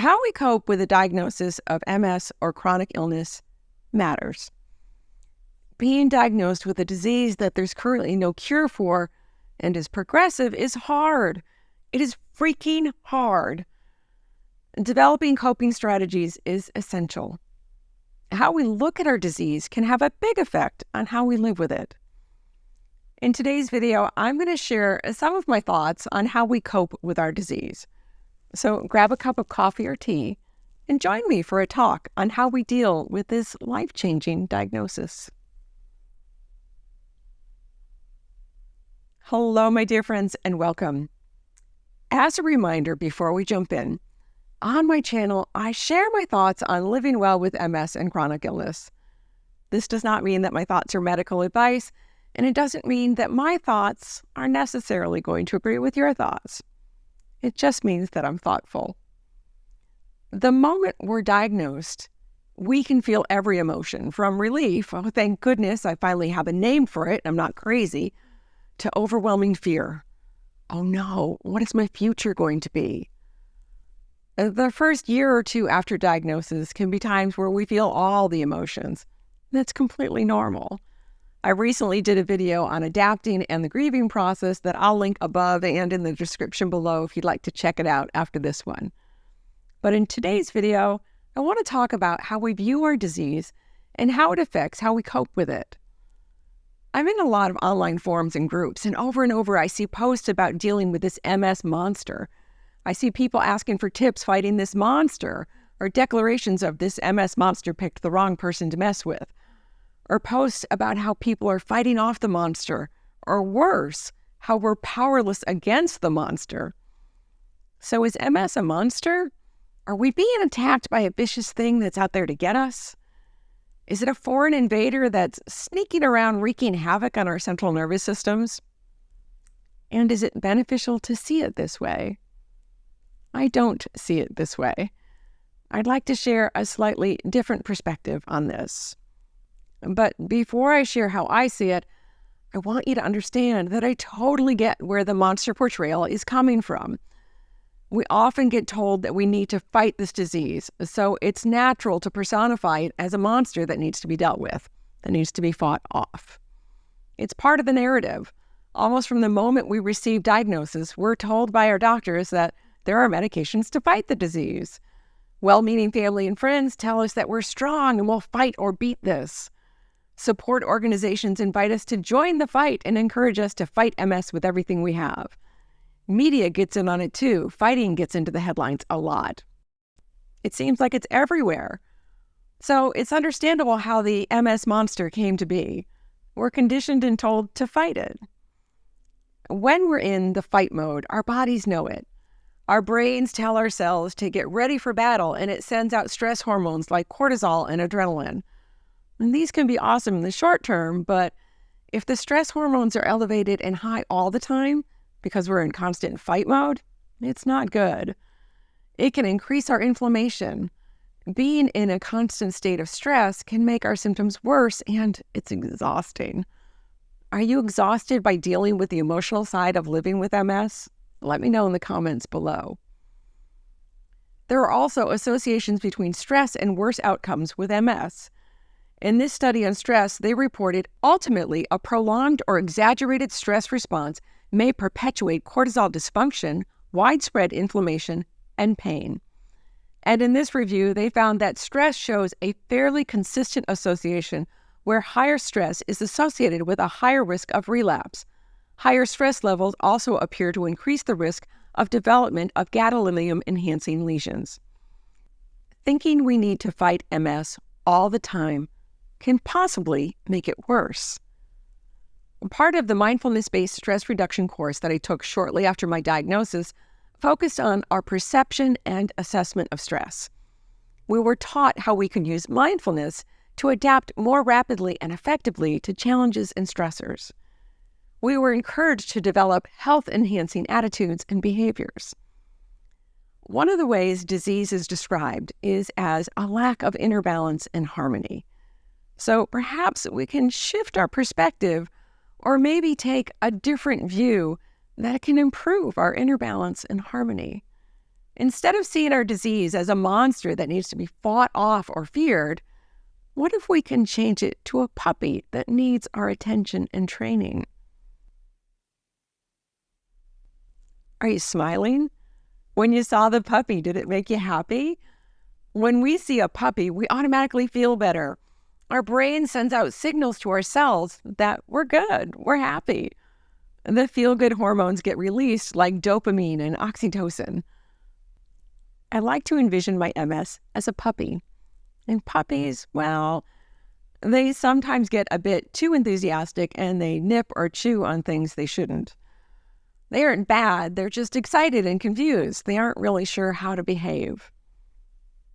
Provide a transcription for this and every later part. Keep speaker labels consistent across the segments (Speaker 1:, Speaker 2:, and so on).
Speaker 1: How we cope with a diagnosis of MS or chronic illness matters. Being diagnosed with a disease that there's currently no cure for and is progressive is hard. It is freaking hard. Developing coping strategies is essential. How we look at our disease can have a big effect on how we live with it. In today's video, I'm going to share some of my thoughts on how we cope with our disease. So grab a cup of coffee or tea and join me for a talk on how we deal with this life-changing diagnosis. Hello, my dear friends, and welcome. As a reminder before we jump in, on my channel, I share my thoughts on living well with MS and chronic illness. This does not mean that my thoughts are medical advice, and it doesn't mean that my thoughts are necessarily going to agree with your thoughts. It just means that I'm thoughtful. The moment we're diagnosed, we can feel every emotion, from relief, oh thank goodness I finally have a name for it, I'm not crazy, to overwhelming fear. Oh no, what is my future going to be? The first year or two after diagnosis can be times where we feel all the emotions. That's completely normal. I recently did a video on adapting and the grieving process that I'll link above and in the description below if you'd like to check it out after this one. But in today's video, I want to talk about how we view our disease and how it affects how we cope with it. I'm in a lot of online forums and groups, and over I see posts about dealing with this MS monster. I see people asking for tips fighting this monster, or declarations of this MS monster picked the wrong person to mess with, or posts about how people are fighting off the monster, or worse, how we're powerless against the monster. So is MS a monster? Are we being attacked by a vicious thing that's out there to get us? Is it a foreign invader that's sneaking around wreaking havoc on our central nervous systems? And is it beneficial to see it this way? I don't see it this way. I'd like to share a slightly different perspective on this. But before I share how I see it, I want you to understand that I totally get where the monster portrayal is coming from. We often get told that we need to fight this disease, so it's natural to personify it as a monster that needs to be dealt with, that needs to be fought off. It's part of the narrative. Almost from the moment we receive diagnosis, we're told by our doctors that there are medications to fight the disease. Well-meaning family and friends tell us that we're strong and we'll fight or beat this. Support organizations invite us to join the fight and encourage us to fight MS with everything we have. Media gets in on it too. Fighting gets into the headlines a lot. It seems like it's everywhere. So it's understandable how the MS monster came to be. We're conditioned and told to fight it. When we're in the fight mode, our bodies know it. Our brains tell our cells to get ready for battle, and it sends out stress hormones like cortisol and adrenaline. And these can be awesome in the short term, but if the stress hormones are elevated and high all the time because we're in constant fight mode, it's not good. It can increase our inflammation. Being in a constant state of stress can make our symptoms worse, and it's exhausting. Are you exhausted by dealing with the emotional side of living with MS? Let me know in the comments below. There are also associations between stress and worse outcomes with MS. In this study on stress, they reported ultimately a prolonged or exaggerated stress response may perpetuate cortisol dysfunction, widespread inflammation, and pain. And in this review, they found that stress shows a fairly consistent association where higher stress is associated with a higher risk of relapse. Higher stress levels also appear to increase the risk of development of gadolinium-enhancing lesions. Thinking we need to fight MS all the time can possibly make it worse. Part of the mindfulness-based stress reduction course that I took shortly after my diagnosis focused on our perception and assessment of stress. We were taught how we can use mindfulness to adapt more rapidly and effectively to challenges and stressors. We were encouraged to develop health-enhancing attitudes and behaviors. One of the ways disease is described is as a lack of inner balance and harmony. So perhaps we can shift our perspective or maybe take a different view that can improve our inner balance and harmony. Instead of seeing our disease as a monster that needs to be fought off or feared, what if we can change it to a puppy that needs our attention and training? Are you smiling? When you saw the puppy, did it make you happy? When we see a puppy, we automatically feel better. Our brain sends out signals to our cells that we're good, we're happy. The feel-good hormones get released like dopamine and oxytocin. I like to envision my MS as a puppy. And puppies, well, they sometimes get a bit too enthusiastic and they nip or chew on things they shouldn't. They aren't bad, they're just excited and confused. They aren't really sure how to behave.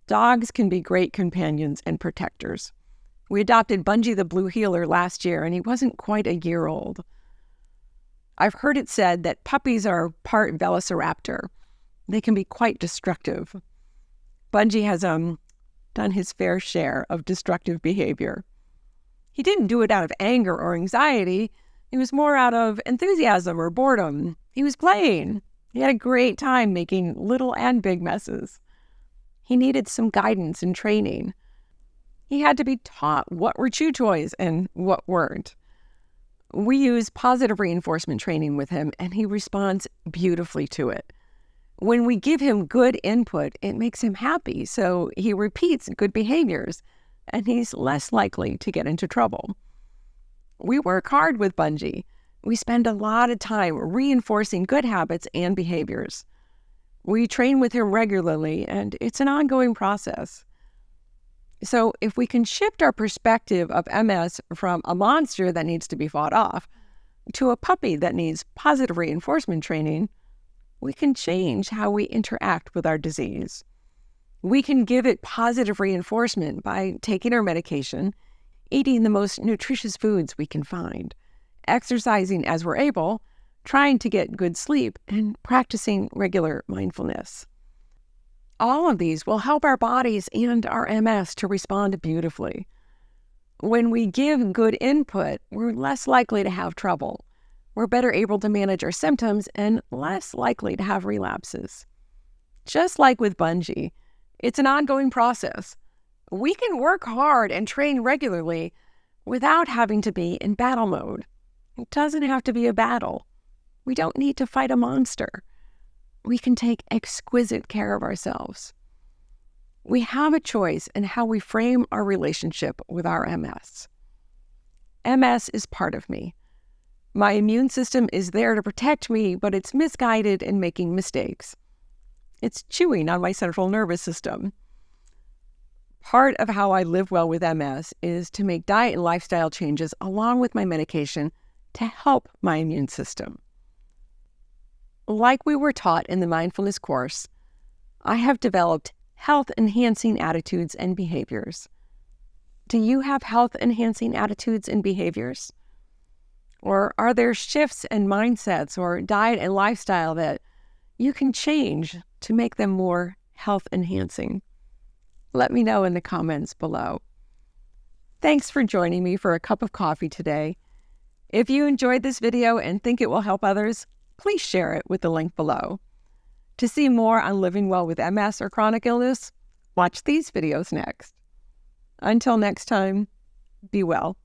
Speaker 1: Dogs can be great companions and protectors. We adopted Bungie the Blue Heeler last year, and he wasn't quite a year old. I've heard it said that puppies are part velociraptor. They can be quite destructive. Bungie has done his fair share of destructive behavior. He didn't do it out of anger or anxiety. It was more out of enthusiasm or boredom. He was playing. He had a great time making little and big messes. He needed some guidance and training. He had to be taught what were chew toys and what weren't. We use positive reinforcement training with him, and he responds beautifully to it. When we give him good input, it makes him happy, so he repeats good behaviors, and he's less likely to get into trouble. We work hard with Bungie. We spend a lot of time reinforcing good habits and behaviors. We train with him regularly, and it's an ongoing process. So if we can shift our perspective of MS from a monster that needs to be fought off to a puppy that needs positive reinforcement training, we can change how we interact with our disease. We can give it positive reinforcement by taking our medication, eating the most nutritious foods we can find, exercising as we're able, trying to get good sleep, and practicing regular mindfulness. All of these will help our bodies and our MS to respond beautifully. When we give good input, we're less likely to have trouble. We're better able to manage our symptoms and less likely to have relapses. Just like with Bungie, it's an ongoing process. We can work hard and train regularly without having to be in battle mode. It doesn't have to be a battle. We don't need to fight a monster. We can take exquisite care of ourselves. We have a choice in how we frame our relationship with our MS. MS is part of me. My immune system is there to protect me, but it's misguided and making mistakes. It's chewing on my central nervous system. Part of how I live well with MS is to make diet and lifestyle changes along with my medication to help my immune system. Like we were taught in the mindfulness course, I have developed health-enhancing attitudes and behaviors. Do you have health-enhancing attitudes and behaviors? Or are there shifts in mindsets or diet and lifestyle that you can change to make them more health-enhancing? Let me know in the comments below. Thanks for joining me for a cup of coffee today. If you enjoyed this video and think it will help others, please share it with the link below. To see more on living well with MS or chronic illness, watch these videos next. Until next time, be well.